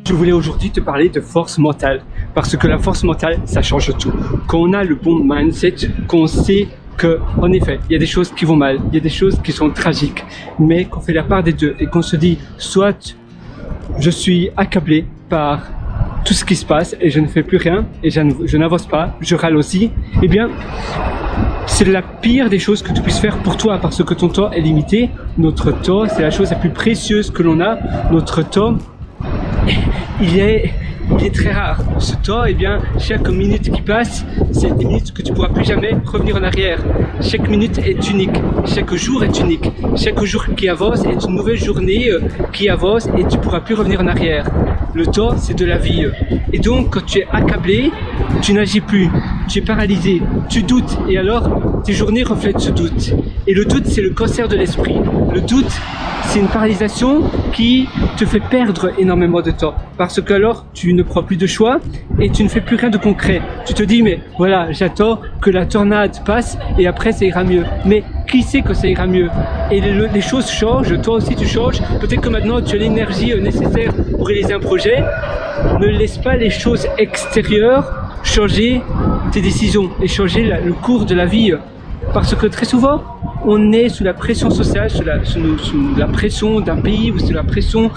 Je voulais aujourd'hui te parler de force mentale, parce que la force mentale, ça change tout. Quand on a le bon mindset, qu'on sait que, en effet, il y a des choses qui vont mal, il y a des choses qui sont tragiques, mais qu'on fait la part des deux et qu'on se dit, soit je suis accablé par tout ce qui se passe et je ne fais plus rien et je n'avance pas, je râle aussi, eh bien, c'est la pire des choses que tu puisses faire pour toi parce que ton temps est limité. Notre temps, c'est la chose la plus précieuse que l'on a. Notre temps, il est très rare. Ce temps, eh bien, chaque minute qui passe, c'est des minutes que tu pourras plus jamais revenir en arrière. Chaque minute est unique. Chaque jour est unique. Chaque jour qui avance est une nouvelle journée qui avance et tu pourras plus revenir en arrière. Le temps, c'est de la vie. Et donc, quand tu es accablé, tu n'agis plus. Tu es paralysé. Tu doutes. Et alors, tes journées reflètent ce doute. Et le doute, c'est le cancer de l'esprit. Le doute, c'est une paralysation qui te fait perdre énormément de temps. Parce que alors, tu ne prends plus de choix et tu ne fais plus rien de concret. Tu te dis, mais voilà, j'attends que la tornade passe et après ça ira mieux. Mais qui sait que ça ira mieux? Et les choses changent, toi aussi tu changes. Peut-être que maintenant tu as l'énergie nécessaire pour réaliser un projet. Ne laisse pas les choses extérieures changer tes décisions et changer le cours de la vie. Parce que très souvent, on est sous la pression sociale, sous la pression d'un pays ou sous la pression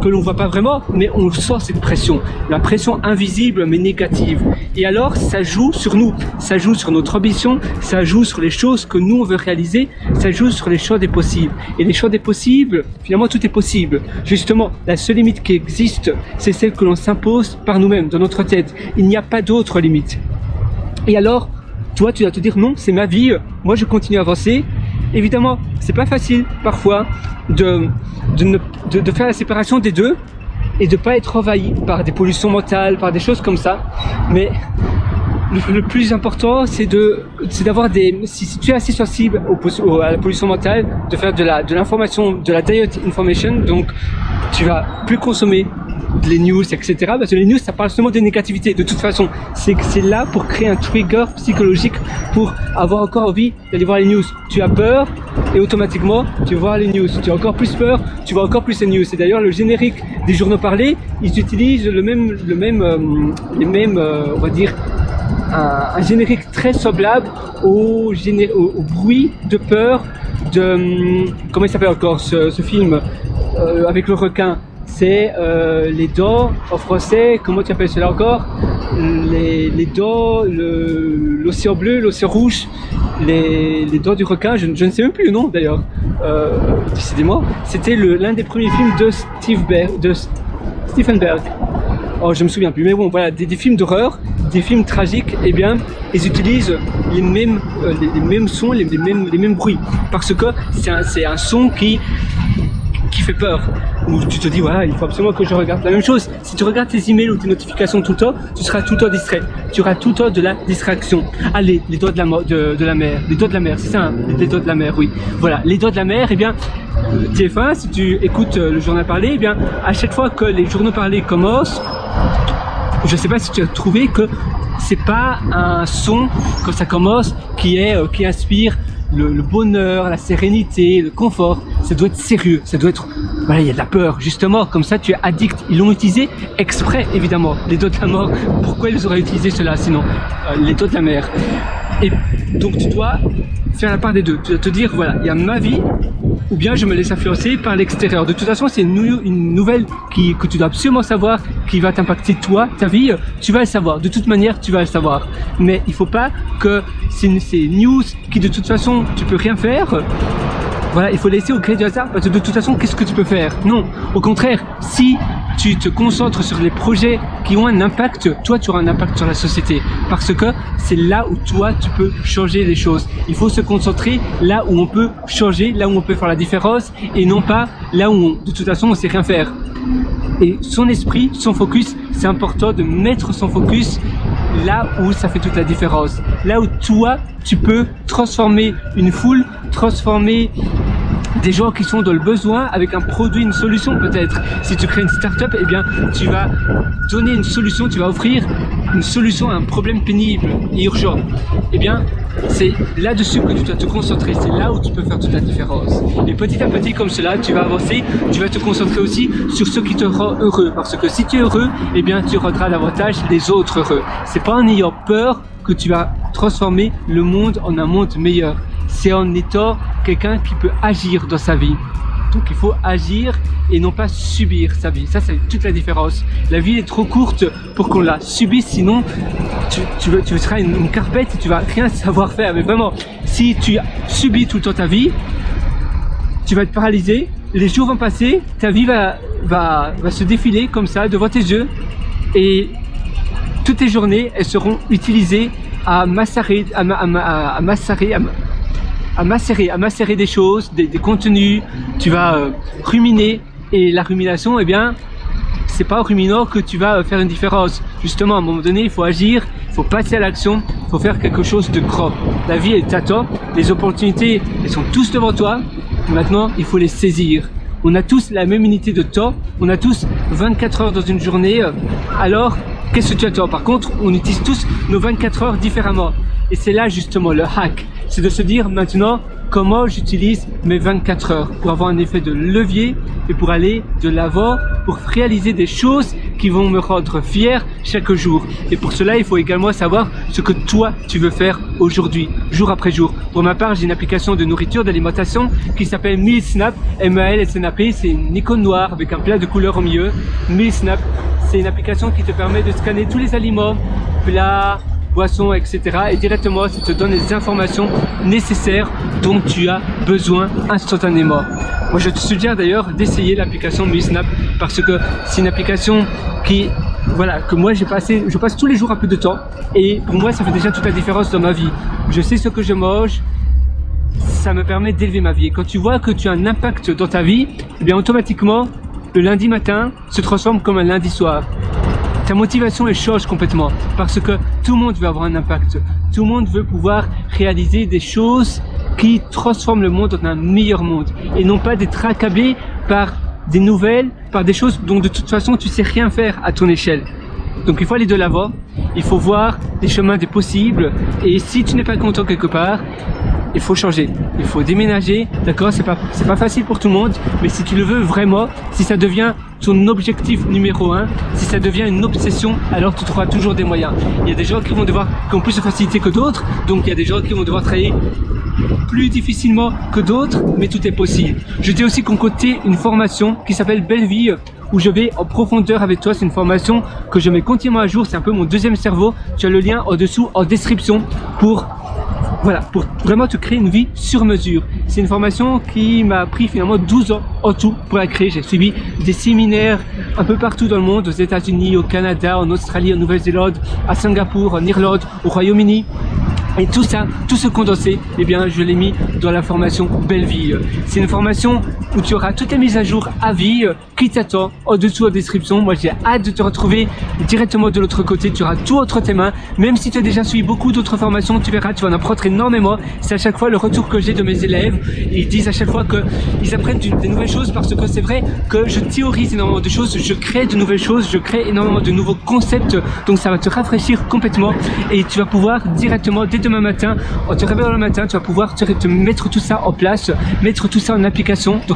que l'on ne voit pas vraiment, mais on sent cette pression, la pression invisible mais négative. Et alors, ça joue sur nous, ça joue sur notre ambition, ça joue sur les choses que nous on veut réaliser, ça joue sur les choix des possibles. Et les choix des possibles, finalement tout est possible. Justement, la seule limite qui existe, c'est celle que l'on s'impose par nous-mêmes, dans notre tête. Il n'y a pas d'autre limite. Et alors, toi, tu vas te dire non, c'est ma vie, moi je continue à avancer. Évidemment, c'est pas facile parfois de faire la séparation des deux et de pas être envahi par des pollutions mentales, par des choses comme ça. Mais le plus important, c'est d'avoir si tu es assez sensible à la pollution mentale, de faire de l'information, de la diet information, donc tu vas plus consommer les news, etc. Parce que les news, ça parle seulement de négativité. De toute façon, c'est là pour créer un trigger psychologique pour avoir encore envie d'aller voir les news. Tu as peur et automatiquement, tu vas voir les news. Tu as encore plus peur, tu vois encore plus les news. Et d'ailleurs, le générique des journaux parlés, ils utilisent les mêmes, on va dire, un générique très semblable au bruit de peur de... Comment il s'appelle encore ce film avec le requin? C'est les dents en français, comment tu appelles cela encore? Les dents, l'océan bleu, l'océan rouge, les dents du requin, je ne sais même plus le nom d'ailleurs, décidément. C'était l'un des premiers films de Stephen Berg. Oh, je me souviens plus, mais bon, voilà, des films d'horreur, des films tragiques, eh bien, ils utilisent les mêmes sons, les mêmes bruits, parce que c'est un son qui fait peur, où tu te dis voilà, il faut absolument que je regarde la même chose. Si tu regardes tes emails ou tes notifications tout le temps, tu seras tout le temps distrait, tu auras tout le temps de la distraction. Allez, les doigts de la mer, les doigts de la mer, c'est ça, hein, les doigts de la mer, oui, voilà, les doigts de la mer. Eh bien, TF1, si tu écoutes le journal parlé, eh bien, à chaque fois que les journaux parlés commencent, je sais pas si tu as trouvé que c'est pas un son quand ça commence qui inspire le bonheur, la sérénité, le confort. Ça doit être sérieux, ça doit être... Voilà, il y a de la peur, justement, comme ça tu es addict. Ils l'ont utilisé exprès, évidemment, les doigts de la mort. Pourquoi ils auraient utilisé cela, sinon les doigts de la mer? Et donc tu dois faire la part des deux. Tu dois te dire, voilà, il y a ma vie, ou bien je me laisse influencer par l'extérieur. De toute façon, c'est une nouvelle que tu dois absolument savoir, qui va t'impacter toi, ta vie, tu vas le savoir. De toute manière, tu vas le savoir. Mais il faut pas que ces news qui de toute façon, tu peux rien faire, voilà, il faut laisser au gré du hasard, parce que de toute façon, qu'est-ce que tu peux faire? Non, au contraire, si tu te concentres sur les projets qui ont un impact, toi tu auras un impact sur la société, parce que c'est là où toi tu peux changer les choses. Il faut se concentrer là où on peut changer, là où on peut faire la différence, et non pas là où de toute façon on sait rien faire. Et son esprit, son focus, c'est important de mettre son focus là où ça fait toute la différence. Là où toi, tu peux transformer une foule, transformer des gens qui sont dans le besoin avec un produit, une solution peut-être. Si tu crées une start-up, eh bien, tu vas donner une solution, tu vas offrir une solution à un problème pénible et urgent. Eh bien, C'est là-dessus que tu dois te concentrer, c'est là où tu peux faire toute la différence. Et petit à petit comme cela, tu vas avancer, tu vas te concentrer aussi sur ce qui te rend heureux. Parce que si tu es heureux, eh bien tu rendras davantage les autres heureux. C'est pas en ayant peur que tu vas transformer le monde en un monde meilleur. C'est en étant quelqu'un qui peut agir dans sa vie. Donc il faut agir et non pas subir sa vie. Ça c'est toute la différence. La vie est trop courte pour qu'on la subisse, sinon tu seras une carpette et tu vas rien savoir faire. Mais vraiment, si tu subis tout le temps ta vie, tu vas être paralysé, les jours vont passer, ta vie va se défiler comme ça devant tes yeux et toutes tes journées, elles seront utilisées à macérer des choses, des contenus, tu vas ruminer et la rumination, eh bien, c'est pas en ruminant que tu vas faire une différence. Justement, à un moment donné, il faut agir, il faut passer à l'action, il faut faire quelque chose de grand. La vie, elle t'attend, les opportunités, elles sont tous devant toi, maintenant, il faut les saisir. On a tous la même unité de temps, on a tous 24 heures dans une journée, alors qu'est-ce que tu attends? Par contre, on utilise tous nos 24 heures différemment. Et c'est là justement le hack, c'est de se dire maintenant comment j'utilise mes 24 heures pour avoir un effet de levier et pour aller de l'avant, pour réaliser des choses qui vont me rendre fier chaque jour. Et pour cela, il faut également savoir ce que toi tu veux faire aujourd'hui, jour après jour. Pour ma part, j'ai une application de nourriture, d'alimentation qui s'appelle Mealsnap, M-A-L-S-N-A-P, c'est une icône noire avec un plat de couleur au milieu. Mealsnap, c'est une application qui te permet de scanner tous les aliments, plats, boissons, etc. Et directement, ça te donne les informations nécessaires dont tu as besoin instantanément. Moi, je te suggère d'ailleurs d'essayer l'application Mealsnap parce que c'est une application qui, voilà, que moi je passe tous les jours un peu de temps et pour moi, ça fait déjà toute la différence dans ma vie. Je sais ce que je mange, ça me permet d'élever ma vie. Et quand tu vois que tu as un impact dans ta vie, eh bien automatiquement, le lundi matin se transforme comme un lundi soir. Ta motivation elle change complètement parce que tout le monde veut avoir un impact. Tout le monde veut pouvoir réaliser des choses qui transforment le monde en un meilleur monde et non pas d'être accablé par des nouvelles, par des choses dont de toute façon tu sais rien faire à ton échelle. Donc il faut aller de l'avant, il faut voir les chemins des possibles et si tu n'es pas content quelque part, il faut changer, il faut déménager, d'accord, c'est pas facile pour tout le monde, mais si tu le veux vraiment, si ça devient ton objectif numéro 1, si ça devient une obsession, alors tu trouveras toujours des moyens. Il y a des gens qui ont plus de facilité que d'autres, donc il y a des gens qui vont devoir travailler plus difficilement que d'autres, mais tout est possible. Je dis aussi qu'on côté une formation qui s'appelle Belle Vie, où je vais en profondeur avec toi. C'est une formation que je mets continuellement à jour, c'est un peu mon deuxième cerveau. Tu as le lien en dessous en description pour vraiment te créer une vie sur mesure. C'est une formation qui m'a pris finalement 12 ans en tout pour la créer. J'ai suivi des séminaires un peu partout dans le monde, aux États-Unis, au Canada, en Australie, en Nouvelle-Zélande, à Singapour, en Irlande, au Royaume-Uni. Et tout ça, tout ce condensé, eh bien, je l'ai mis dans la formation Belle Vie. C'est une formation où tu auras toutes les mises à jour à vie qui t'attend en dessous en description. Moi, j'ai hâte de te retrouver directement de l'autre côté. Tu auras tout entre tes mains. Même si tu as déjà suivi beaucoup d'autres formations, tu verras, tu vas en apprendre énormément. C'est à chaque fois le retour que j'ai de mes élèves. Ils disent à chaque fois qu'ils apprennent des nouvelles choses parce que c'est vrai que je théorise énormément de choses, je crée de nouvelles choses, je crée énormément de nouveaux concepts. Donc, ça va te rafraîchir complètement et tu vas pouvoir directement, dès demain matin, en te réveillant le matin, tu vas pouvoir te mettre tout ça en place, mettre tout ça en application. Donc,